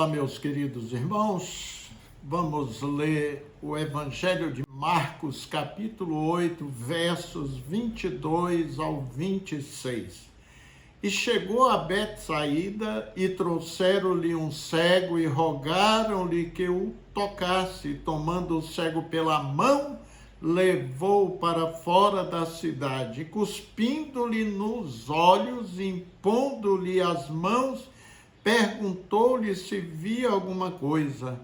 Olá, meus queridos irmãos. Vamos ler o Evangelho de Marcos, capítulo 8, versos 22 ao 26. E chegou a Betsaída, e trouxeram-lhe um cego, e rogaram-lhe que o tocasse. Tomando o cego pela mão, levou-o para fora da cidade, e cuspindo-lhe nos olhos, impondo-lhe as mãos, perguntou-lhe se via alguma coisa.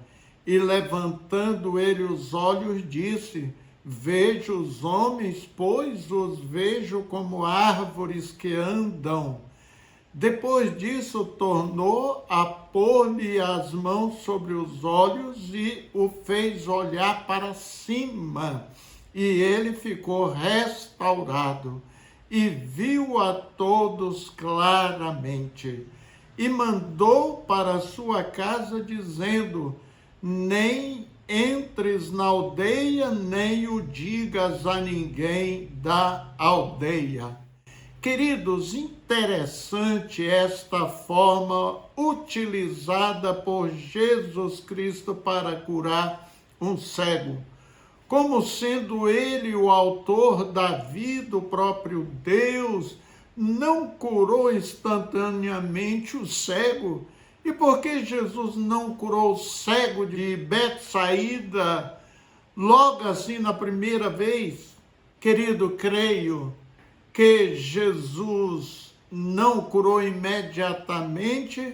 E levantando ele os olhos, disse: vejo os homens, pois os vejo como árvores que andam. Depois disso, tornou a pôr-lhe as mãos sobre os olhos e o fez olhar para cima. E ele ficou restaurado e viu a todos claramente. E mandou para sua casa, dizendo: nem entres na aldeia, nem o digas a ninguém da aldeia. Queridos, interessante esta forma utilizada por Jesus Cristo para curar um cego. Como sendo ele o autor da vida, o próprio Deus, não curou instantaneamente o cego. E por que Jesus não curou o cego de Betsaída logo assim na primeira vez? Querido, creio que Jesus não curou imediatamente,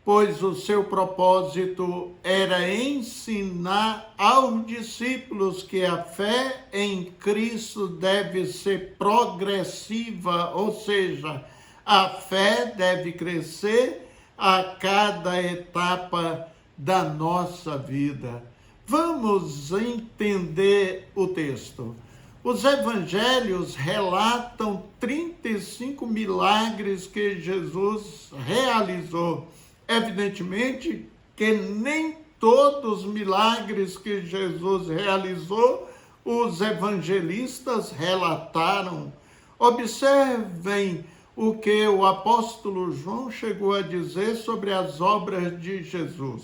pois o seu propósito era ensinar aos discípulos que a fé em Cristo deve ser progressiva, ou seja, a fé deve crescer a cada etapa da nossa vida. Vamos entender o texto. Os evangelhos relatam 35 milagres que Jesus realizou. Evidentemente que nem todos os milagres que Jesus realizou, os evangelistas relataram. Observem o que o apóstolo João chegou a dizer sobre as obras de Jesus.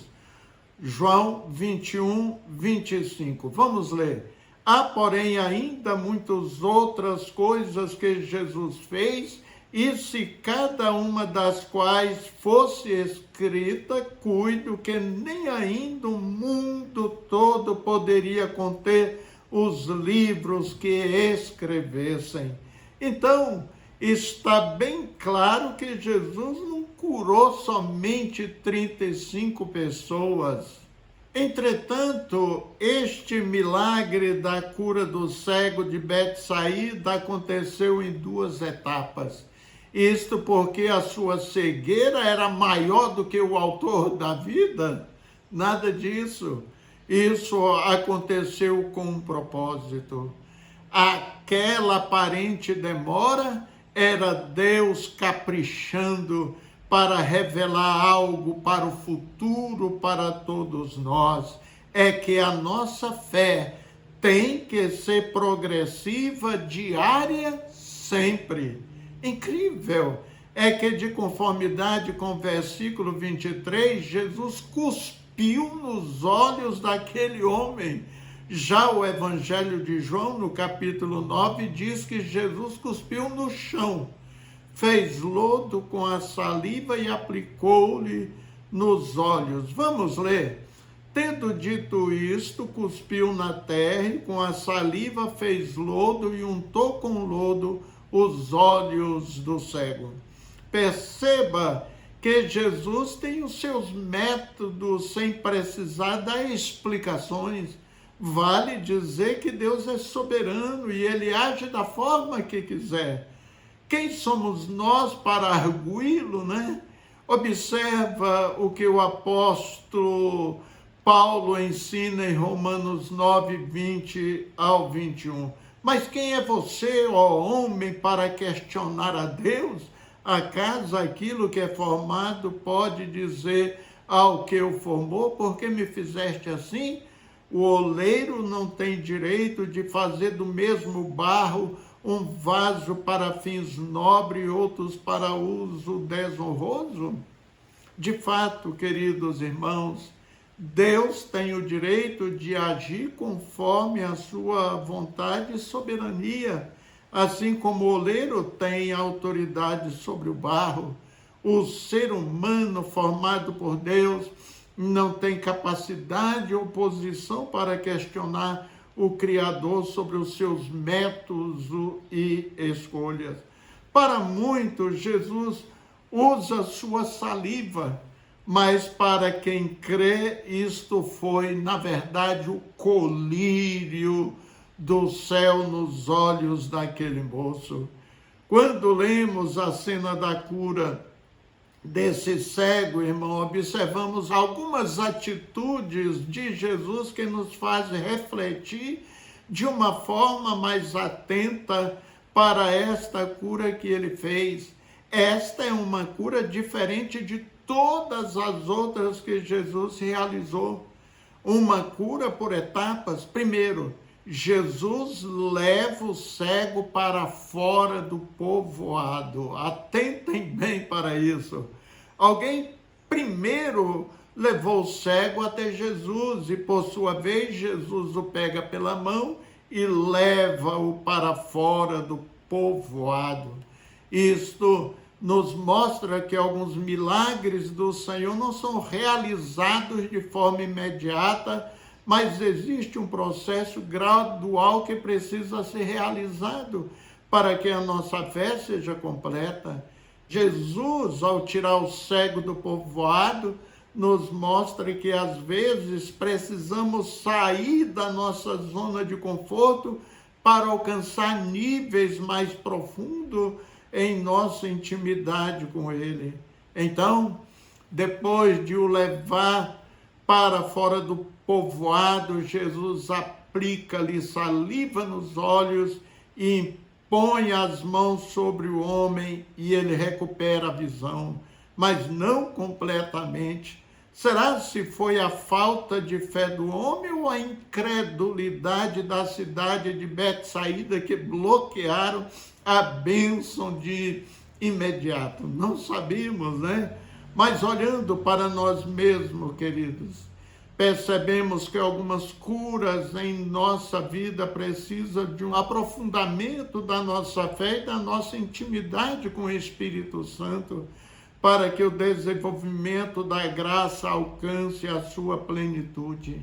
João 21, 25. Vamos ler. Há, porém, ainda muitas outras coisas que Jesus fez, e se cada uma das quais fosse escrita, cuido que nem ainda o mundo todo poderia conter os livros que escrevessem. Então, está bem claro que Jesus não curou somente 35 pessoas. Entretanto, este milagre da cura do cego de Betsaída aconteceu em duas etapas. Isto porque a sua cegueira era maior do que o autor da vida? Nada disso. Isso aconteceu com um propósito. Aquela aparente demora era Deus caprichando para revelar algo para o futuro para todos nós. É que a nossa fé tem que ser progressiva, diária, sempre. Incrível é que, de conformidade com o versículo 23, Jesus cuspiu nos olhos daquele homem. Já o Evangelho de João, no capítulo 9, diz que Jesus cuspiu no chão, fez lodo com a saliva e aplicou-lhe nos olhos. Vamos ler. Tendo dito isto, cuspiu na terra e com a saliva fez lodo e untou com lodo os olhos do cego. Perceba que Jesus tem os seus métodos sem precisar dar explicações. Vale dizer que Deus é soberano e ele age da forma que quiser. Quem somos nós para arguí-lo, né? Observa o que o apóstolo Paulo ensina em Romanos 9, 20 ao 21. Mas quem é você, ó homem, para questionar a Deus? Acaso aquilo que é formado pode dizer ao que o formou, por que me fizeste assim? O oleiro não tem direito de fazer do mesmo barro um vaso para fins nobres e outros para uso desonroso? De fato, queridos irmãos, Deus tem o direito de agir conforme a sua vontade e soberania, assim como o oleiro tem autoridade sobre o barro. O ser humano formado por Deus não tem capacidade ou posição para questionar o Criador sobre os seus métodos e escolhas. Para muitos, Jesus usa sua saliva, mas para quem crê, isto foi, na verdade, o colírio do céu nos olhos daquele moço. Quando lemos a cena da cura desse cego, irmão, observamos algumas atitudes de Jesus que nos fazem refletir de uma forma mais atenta para esta cura que ele fez. Esta é uma cura diferente de todas as outras que Jesus realizou. Uma cura por etapas. Primeiro, Jesus leva o cego para fora do povoado. Atentem bem para isso. Alguém primeiro levou o cego até Jesus e, por sua vez, Jesus o pega pela mão e leva-o para fora do povoado. Isto nos mostra que alguns milagres do Senhor não são realizados de forma imediata, mas existe um processo gradual que precisa ser realizado para que a nossa fé seja completa. Jesus, ao tirar o cego do povoado, nos mostra que às vezes precisamos sair da nossa zona de conforto para alcançar níveis mais profundos em nossa intimidade com Ele. Então, depois de o levar para fora do povoado, Jesus aplica-lhe saliva nos olhos e põe as mãos sobre o homem e ele recupera a visão, mas não completamente. Será se foi a falta de fé do homem ou a incredulidade da cidade de Betsaída que bloquearam a bênção de imediato? Não sabemos, né? Mas olhando para nós mesmos, queridos, percebemos que algumas curas em nossa vida precisam de um aprofundamento da nossa fé e da nossa intimidade com o Espírito Santo, para que o desenvolvimento da graça alcance a sua plenitude.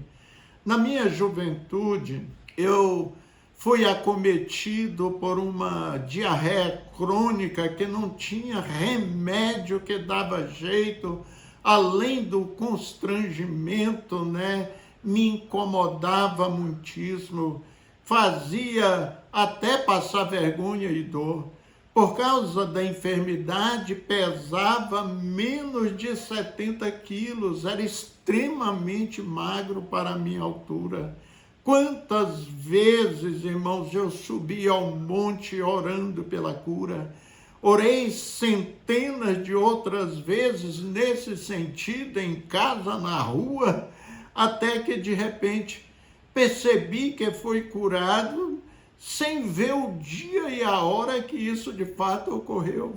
Na minha juventude, eu fui acometido por uma diarreia crônica que não tinha remédio que dava jeito, além do constrangimento, né? Me incomodava muitíssimo, fazia até passar vergonha e dor. Por causa da enfermidade, pesava menos de 70 quilos, era extremamente magro para a minha altura. Quantas vezes, irmãos, eu subi ao monte orando pela cura. Orei centenas de outras vezes nesse sentido, em casa, na rua, até que de repente percebi que fui curado, sem ver o dia e a hora que isso de fato ocorreu.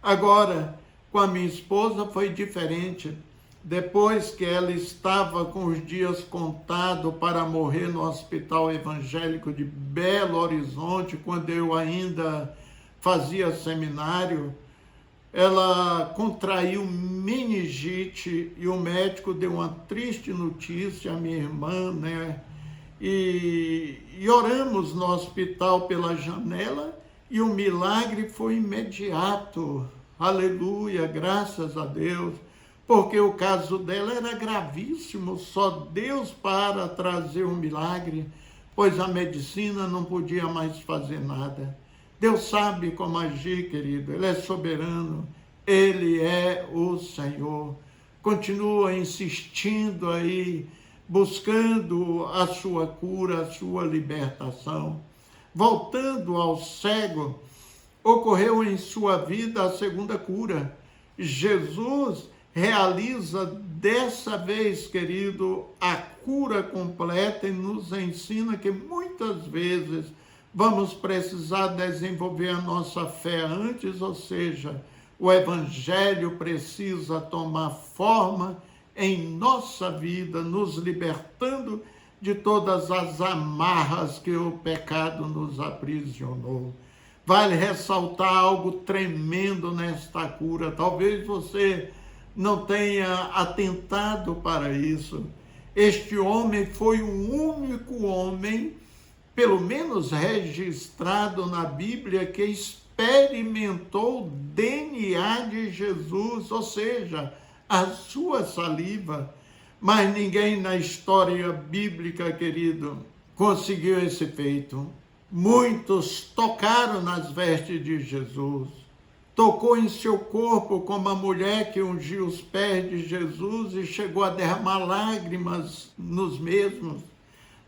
Agora, com a minha esposa foi diferente. Depois que ela estava com os dias contados para morrer no Hospital Evangélico de Belo Horizonte, quando eu ainda fazia seminário, ela contraiu meningite e o médico deu uma triste notícia à minha irmã, né? E oramos no hospital pela janela e o milagre foi imediato. Aleluia, graças a Deus, porque o caso dela era gravíssimo, só Deus para trazer um milagre, pois a medicina não podia mais fazer nada. Deus sabe como agir, querido, Ele é soberano, Ele é o Senhor. Continua insistindo aí, buscando a sua cura, a sua libertação. Voltando ao cego, ocorreu em sua vida a segunda cura. Jesus realiza dessa vez, querido, a cura completa e nos ensina que muitas vezes vamos precisar desenvolver a nossa fé antes, ou seja, O Evangelho precisa tomar forma em nossa vida, nos libertando de todas as amarras que o pecado nos aprisionou. Vale ressaltar algo tremendo nesta cura. Talvez você não tenha atentado para isso. Este homem foi o único homem, pelo menos registrado na Bíblia, que experimentou o DNA de Jesus, ou seja, a sua saliva. Mas ninguém na história bíblica, querido, conseguiu esse feito. Muitos tocaram nas vestes de Jesus, tocou em seu corpo como a mulher que ungiu os pés de Jesus e chegou a derramar lágrimas nos mesmos.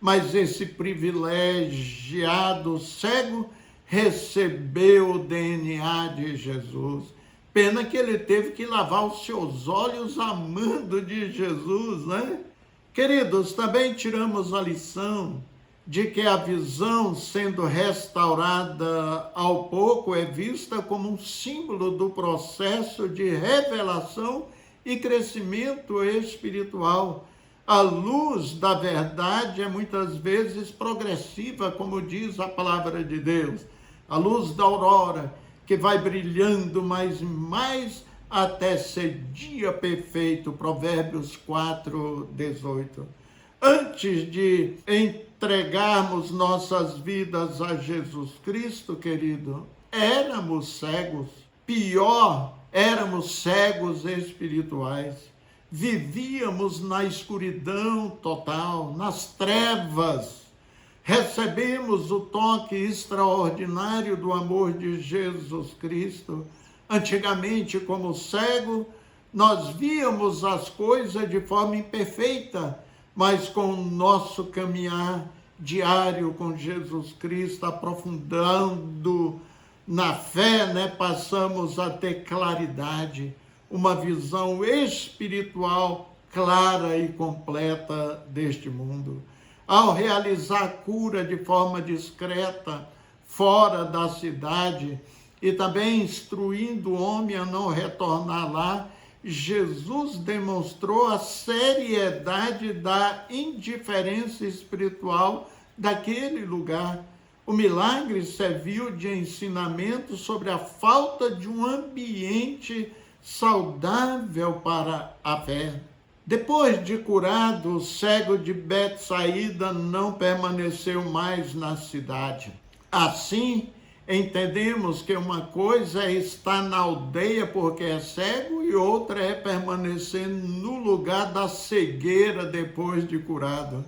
Mas esse privilegiado cego recebeu o DNA de Jesus. Pena que ele teve que lavar os seus olhos amando de Jesus, né? Queridos, também tiramos a lição de que a visão, sendo restaurada ao pouco, é vista como um símbolo do processo de revelação e crescimento espiritual. A luz da verdade é muitas vezes progressiva, como diz a palavra de Deus. A luz da aurora, que vai brilhando mais e mais até ser dia perfeito. Provérbios 4:18. Antes de entregarmos nossas vidas a Jesus Cristo, querido, éramos cegos. Pior, éramos cegos espirituais. Vivíamos na escuridão total, nas trevas. Recebemos o toque extraordinário do amor de Jesus Cristo. Antigamente, como cego, nós víamos as coisas de forma imperfeita, mas com o nosso caminhar diário com Jesus Cristo, aprofundando na fé, passamos a ter claridade, uma visão espiritual clara e completa deste mundo. Ao realizar a cura de forma discreta, fora da cidade, e também instruindo o homem a não retornar lá, Jesus demonstrou a seriedade da indiferença espiritual daquele lugar. O milagre serviu de ensinamento sobre a falta de um ambiente saudável para a fé. Depois de curado, o cego de Betsaída não permaneceu mais na cidade. Assim, entendemos que uma coisa é estar na aldeia porque é cego e outra é permanecer no lugar da cegueira depois de curado.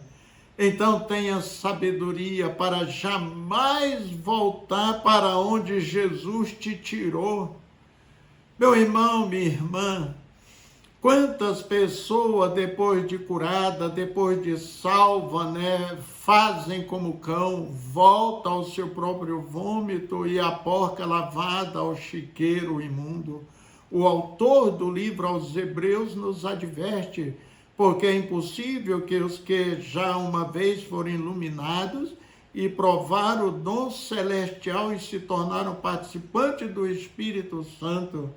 Então tenha sabedoria para jamais voltar para onde Jesus te tirou. Meu irmão, minha irmã, quantas pessoas depois de curada, depois de salva, fazem como cão, volta ao seu próprio vômito e a porca lavada ao chiqueiro imundo. O autor do livro aos Hebreus nos adverte, porque é impossível que os que já uma vez foram iluminados e provaram o dom celestial e se tornaram participantes do Espírito Santo,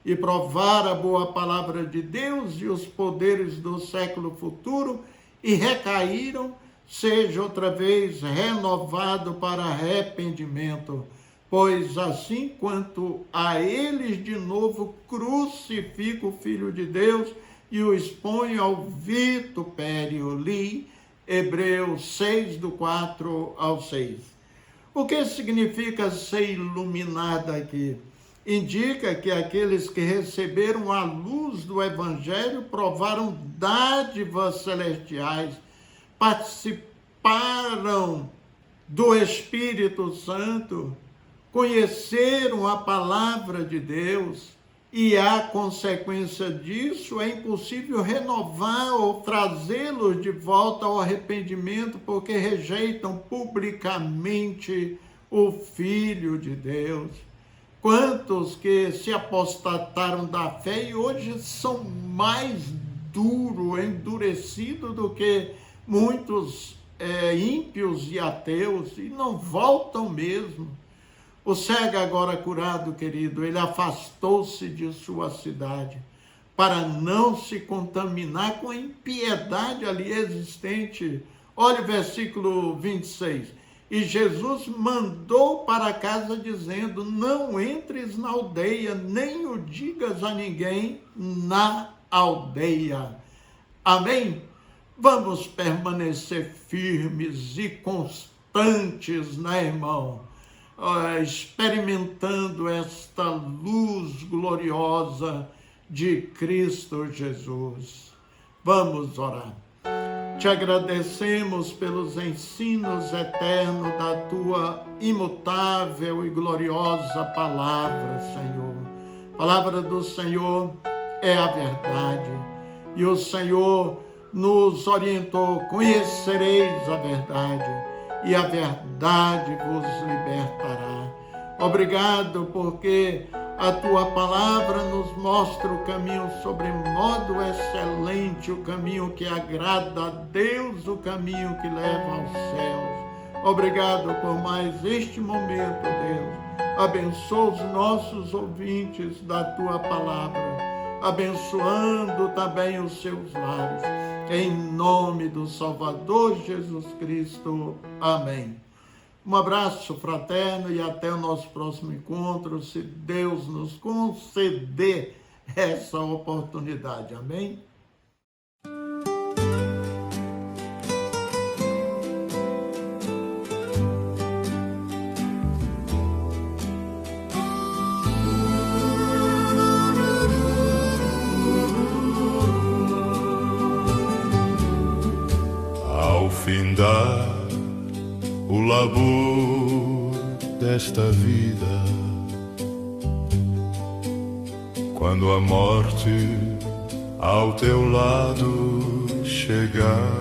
e provar a boa palavra de Deus e os poderes do século futuro, e recaíram, seja outra vez renovado para arrependimento, pois assim quanto a eles de novo crucifica o Filho de Deus e o expõe ao vitupério. Li Hebreus 6, do 4 ao 6. O que significa ser iluminado aqui? Indica que aqueles que receberam a luz do Evangelho provaram dádivas celestiais, participaram do Espírito Santo, conheceram a palavra de Deus, e a consequência disso é impossível renovar ou trazê-los de volta ao arrependimento, porque rejeitam publicamente o Filho de Deus. Quantos que se apostataram da fé e hoje são mais duros, endurecidos do que muitos ímpios e ateus, e não voltam mesmo. O cego agora curado, querido, ele afastou-se de sua cidade para não se contaminar com a impiedade ali existente. Olha o versículo 26. E Jesus mandou para casa dizendo: não entres na aldeia, nem o digas a ninguém na aldeia. Amém? Vamos permanecer firmes e constantes, né, irmão? Experimentando esta luz gloriosa de Cristo Jesus. Vamos orar. Te agradecemos pelos ensinos eternos da tua imutável e gloriosa palavra, Senhor. A palavra do Senhor é a verdade. E o Senhor nos orientou: conhecereis a verdade, e a verdade vos libertará. Obrigado, porque a tua palavra nos mostra o caminho sobre modo excelente, o caminho que agrada a Deus, o caminho que leva aos céus. Obrigado por mais este momento, Deus. Abençoa os nossos ouvintes da tua palavra, abençoando também os seus lares. Em nome do Salvador Jesus Cristo. Amém. Um abraço fraterno e até o nosso próximo encontro, se Deus nos conceder essa oportunidade. Amém? Ao findar o labor desta vida, quando a morte ao teu lado chegar,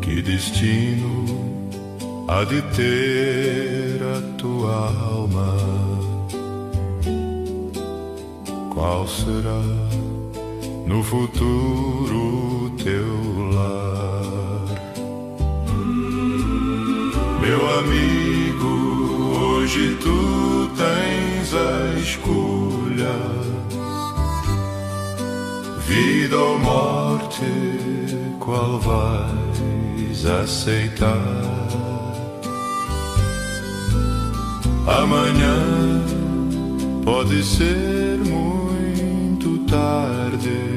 que destino há de ter a tua alma? Qual será no futuro teu lar? Meu amigo, hoje tu tens a escolha, vida ou morte, qual vais aceitar? Amanhã pode ser muito tarde.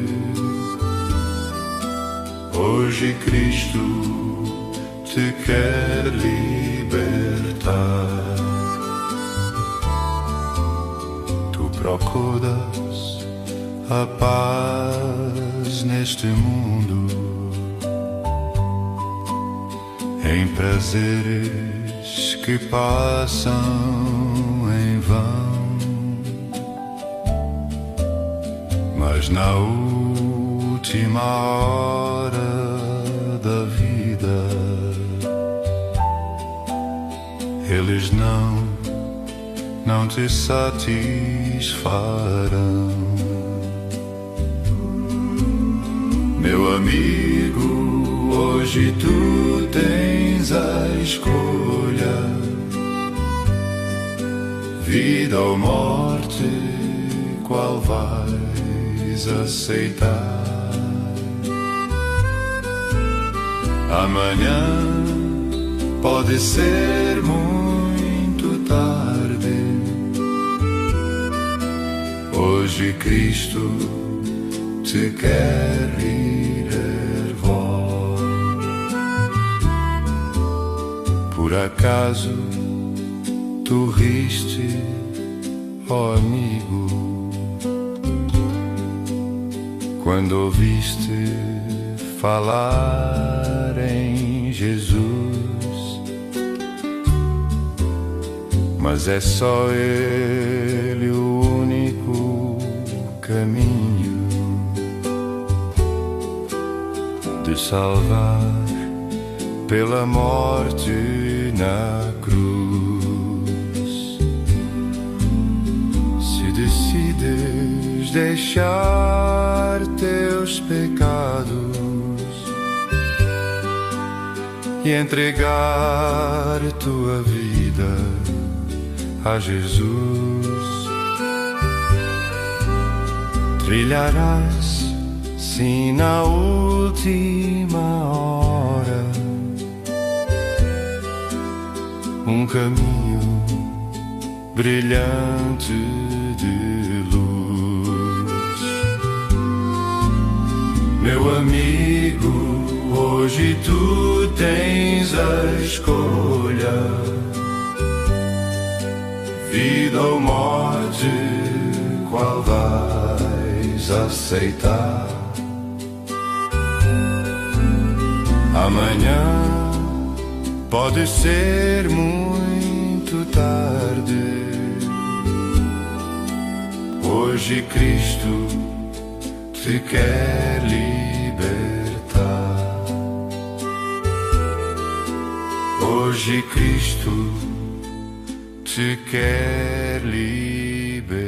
Hoje Cristo te quer libertar. Tu procuras a paz neste mundo, em prazeres que passam em vão, mas na última hora da vida eles não te satisfarão. Meu amigo, hoje tu tens a escolha, vida ou morte, qual vais aceitar? Amanhã pode ser muito tarde. Hoje Cristo te quer ir volta. Por acaso tu riste, ó amigo, quando ouviste falar em Jesus? Mas é só Ele o único caminho de salvar pela morte na cruz. Se decides deixar teus pecados e entregar tua vida a Jesus, trilharás, sim, na última hora, um caminho brilhante de luz. Meu amigo, hoje tu tens a escolha, vida ou morte, qual vais aceitar? Amanhã pode ser muito tarde. Hoje Cristo te quer libertar. Hoje Cristo te quer libertar.